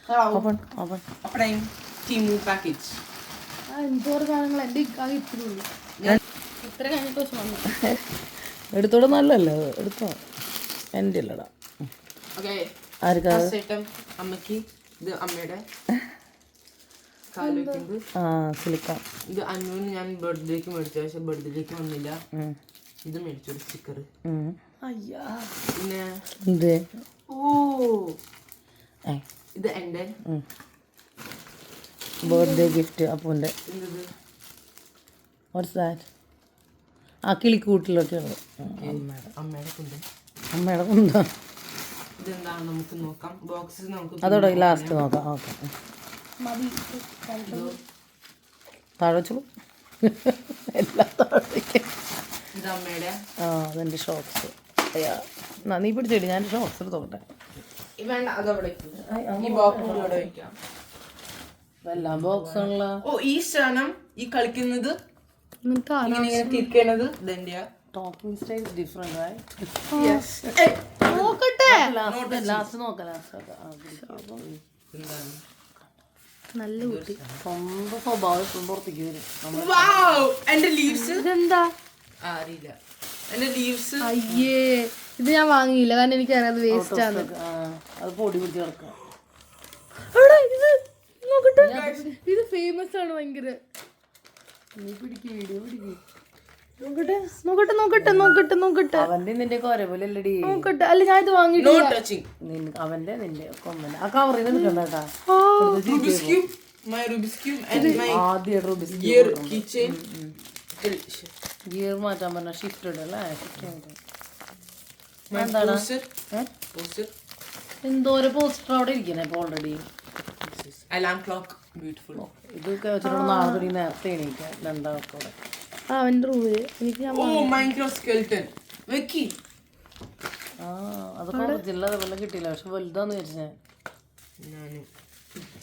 Hello. Open. Applying Timu package. എന്തോരം സാധനങ്ങൾ എൻ്റെ ഇക്കാകെ ഇത്രയുള്ളൂ. ഇത്ര കഴിഞ്ഞിട്ട് വെച്ച് വന്നു. എടുത്തോടെ നല്ലല്ലേ എടുത്തോ. എൻ്റെ ഇല്ലടാ. Okay. ആർക്കാ? First item അമ്മയ്ക്ക്, ഇത് അമ്മയുടെ കാല് വെക്കുന്നത്. സിലിക്ക. ഇത് അന്നൂന് ഞാൻ ബർത്ത്ഡേക്ക് മേടിച്ചു, പക്ഷെ ബർത്ത്ഡേക്ക് വന്നില്ല. ഇത് മേടിച്ചു സ്റ്റിക്കർ. അയ്യാ. പിന്നെ എന്ത്? ഇത് എൻ്റെ ബർത്ത്ഡേ ഗിഫ്റ്റ് അപ്പൂൻ്റെ. ഇത് വാട്ട്സ് ദാറ്റ്? ആ കിളിക്കൂട്ടിലൊക്കെ ഉള്ളത് അമ്മയുടെ കൊണ്ട്. അമ്മയുടെ കുന്താ. ഇതെന്താണ് നമുക്ക് നോക്കാം. ബോക്സ് നമുക്ക് അതോടെ ലാസ്റ്റ് നോക്കാം. ഓക്കെ, മതി. താഴെ വെച്ചോളൂ. എല്ലാം താഴേക്ക്. ഇത് അമ്മയുടെ. അതെൻ്റെ ഷോക്സ്. അയ്യാ നീ പിടിച്ചേടി, ഞാൻ ഷോക്സ് എടുത്തോട്ടെ. വേണ്ട, അതവിടെ ഈ ബോക്സ് ഇവിടെ വെക്കാം. എല്ലാം ബോക്സുള്ള. ഈ സാധനം ഈ കളിക്കുന്നത് എന്നിട്ട് ഇങ്ങനെ തിരിക്കണത് ഇതെന്റെയാ. ടോക്കിംഗ് സ്റ്റൈൽ ഡിഫറെന്റ് ആയി. നോക്കട്ടെ. ലാസ്റ്റ് നോക്കാം. എന്താണ് നല്ല കുട്ടി. സ്വന്തം സ്വഭാവം ഇപ്പം പുറത്തേക്ക് വരും. എന്റെ ലീവ്സ് ഇതെന്താ? അറിയില്ല. എന്റെ ലീവ്സ് അയ്യേ, ഇത് ഞാൻ വാങ്ങിയില്ല കാരണം എനിക്കറിയാം അത് വേസ്റ്റ് ആണ്. അത് പൊടി പിടിച്ച് കിടക്കാം. ഇത് നോക്കട്ടെ, ഇത് ഫേമസ് ആണ് ഭയങ്കര. നീ പിടിക്ക്, വീഡിയോ പിടിക്ക്. നോക്കട്ടെ നോക്കട്ടെ നോക്കട്ടെ നോക്കട്ടെ നോക്കട്ടെ അവന്റെ നിന്റെ ഒക്കെ ഒരേപോലെ അല്ലടി. നോക്കട്ടെ. അല്ല ഞാൻ ഇത് നോ വാങ്ങിയിട്ടില്ല. ടച്ചിങ്. അവന്റെ നിന്റെ ഒക്കെ ഒന്നല്ല. ആ കവറിൽ നിന്ന് എടുക്കണ്ട കേട്ടാ. Rubik's cube, my Rubik's cube and my ആദ്യം റൂബിസ് gear keychain. ഗിയർ മാറ്റാൻ പറഞ്ഞ ഷിഫ്റ്റ് ഇടല്ലേ. My എന്താണ്? poster. എന്തോരോ പോസ്റ്റർ അവിടെ ഇരിക്കണേ ഇപ്പൊ ഓൾറെഡി. Alarm clock, beautiful. ഇതൊക്കെ വെച്ചിട്ട് നാളെ കൂടി നേരത്തെ എണീക്കാം. രണ്ടാമത്തെ കൂടെ അവന്റെ റൂമില് എനിക്ക് ഞാൻ Minecraft skeleton. വെക്കി. അതൊക്കെ ഒറിജിനൽ അതേപോലെ കിട്ടിയില്ല, പക്ഷെ വലുതാന്ന് വിചാരിച്ചു ഞാൻ.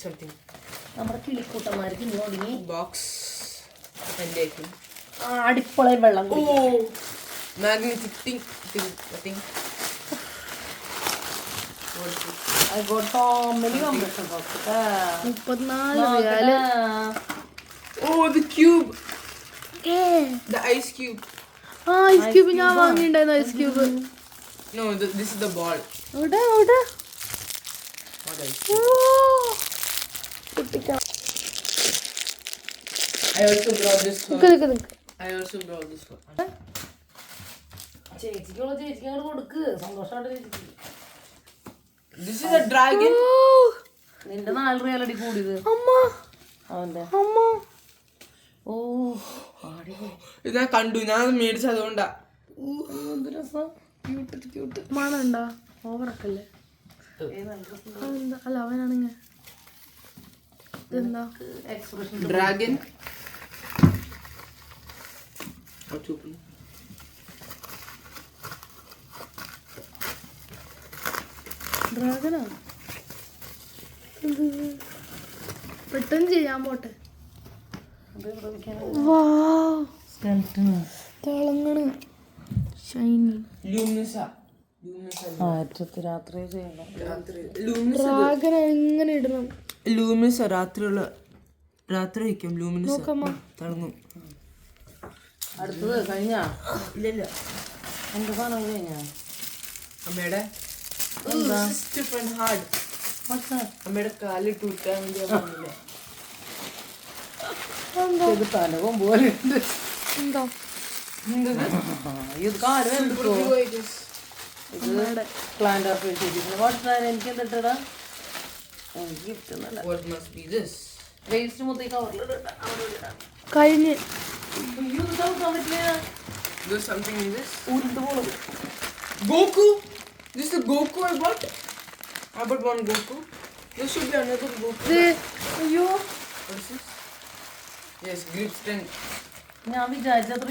Something. നമ്മുടെ കിളിക്കൂട്ടന്മാർക്ക് ഇന്ന് തുടങ്ങി. Box. എന്റെ അടിപ്പളയും വെള്ളം magnetic thing. ടോമിലി കമ്പ്രഷൻ ബോക്സ്. 34 റിയാല്. The cube. The ice cube. Ice cube ഞാൻ വാങ്ങിണ്ടായിരുന്നു. Ice cube. No, this is the ball. അവിടെ അവിടെ What ice? കുട്ടിക്കാ. I also brought this for. ചേച്ചിക്കുള്ള ചേച്ചിക്ക് അങ്ങോട്ട് കൊടുക്ക്. സന്തോഷമായിട്ട് ചേച്ചിക്ക്. This is a dragon. നിന്റെ 4 റിയാലടി കൂടിയത് അമ്മ അവന്റെ. അമ്മ ഇത് ഞാൻ കണ്ടു, ഞാൻ മേടിച്ചത് അതുകൊണ്ടാ. എന്ത് രസം. ക്യൂട്ട് മണുണ്ടാ? ഓവറൊക്കല്ലേ? അതെന്താ? അല്ല അവനാണെങ്കിൽ ഇതെന്താ? Expression Dragon. ഡ്രാഗനാ? പെട്ടെന്ന് ചെയ്യാൻ പോട്ടെ. തിളങ്ങണ് ഷൈനി. Luminosa. രാത്രി ചെയ്യണം. ഡ്രാഗൻ എങ്ങനെ ഇടണം? ലൂമിനസ് രാത്രി വയ്ക്കും. ലൂമിനസ് നോക്കമ്മ. തിളങ്ങും. അടുത്തത് കഴിഞ്ഞാ? ഇല്ല. എന്റെ സാധനം കഴിഞ്ഞാ? അമ്മയുടെ ഹാർഡ്. അമ്മയുടെ കാലിട്ട് വിട്ടാൻ വേണ്ടി പറഞ്ഞില്ല. തല കൊമ്പ് പോലെ ഉണ്ട്. എന്താ ഇത് കാല് വെന്തോ? ഇത് പ്ലാന്റ് ഓഫ് എനിക്ക് എന്തിട്ടാ? എനിക്ക് ഗിഫ്റ്റ് ഒന്നല്ല. What must be this? Waste മൊത്തം ഈ കവറിൽ കഴിഞ്ഞ്. There's something in this. ഉരുണ്ട് പോളും. Goku. This is the Goku I bought. I bought one Goku. There should be another Goku. അയ്യോ What is this? Yes, grip strength. ഞാൻ വിചാരിച്ചത്ര